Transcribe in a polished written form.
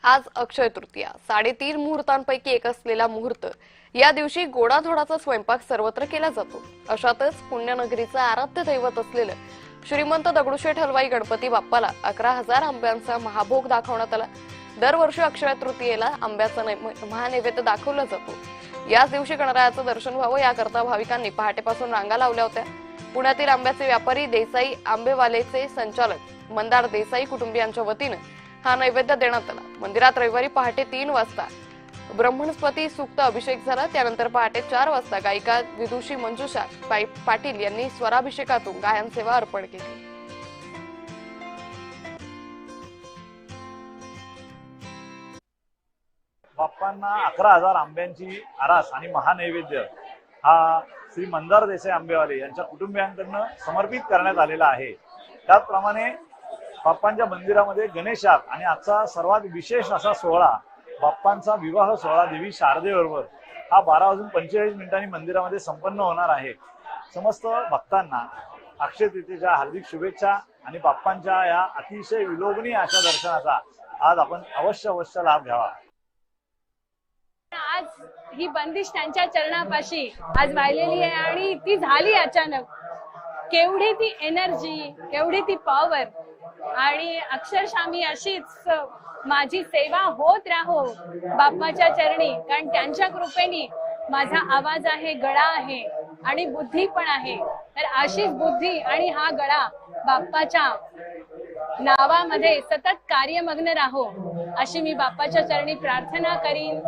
आज अक्षय तृतीया 3:30 मुहूर्तांपैकी एक असलेला मुहूर्त या दिवशी गोडाधोडाचा स्वयंपाक सर्वत्र केला जातो। अशातच पुण्यनगरीचं आराध्य दैवत असलेलं श्रीमंत दगडूशेठ हलवाई गणपती बाप्पाला 11,000 आंब्यांचा महाभोग दाखवण्यात आला। दरवर्षी अक्षय तृतीयेला आंब्याचा महानैवेद्य दाखवला जातो। याच दिवशी गणरायाचं दर्शन व्हावं याकरता भाविकांनी पहाटेपासून रांगा लावल्या होत्या। पुण्यातील आंब्याचे व्यापारी देसाई आंबेवालेचे संचालक मंदार देसाई कुटुंबियांच्या वतीने हा नैवेद्य देण्यात आला। मंदिरात रविवारी पहाटे 3 वाजता ब्रह्मणस्पती सूक्त अभिषेक झाला। त्यानंतर पहाटे 4 वाजता गायिका विदुषी मंजुषा पाटील यांनी स्वराभिषेकातून गायन सेवा अर्पण केली। बाप्पांना 11,000 आंब्यांची आरास आणि महानैवेद्य हा श्री मंदार देसाई आंबेवाले यांच्या कुटुंबियांकडून समर्पित करण्यात आलेला आहे। त्याचप्रमाणे बाप्पांच्या मंदिरामध्ये गणेशात आणि आजचा सर्वात विशेष असा सोहळा बाप्पांचा विवाह सोहळा देवी शारदेबरोबर हा 12:45 मंदिरामध्ये संपन्न होणार आहे। समस्त भक्तांना अक्षय तृतीयेच्या हार्दिक शुभेच्छा आणि बाप्पांच्या या अतिशय विलोभनीय अशा दर्शनाचा आज आपण अवश्य लाभ घ्यावा। आज ही बंदिश त्यांच्या चरणापाशी आज वाहिलेली आहे आणि ती झाली अचानक। केवढी ती एनर्जी, केवढी ती पॉवर आणि अक्षरशः मी अशीच माझी सेवा होत राहो बाप्पाच्या चरणी, कारण त्यांच्या कृपेने माझा आवाज आहे, गळा आहे आणि बुद्धी पण आहे। तर अशीच बुद्धी आणि हा गळा बाप्पाच्या नावामध्ये सतत कार्यमग्न राहो अशी मी बाप्पाच्या चरणी प्रार्थना करीन।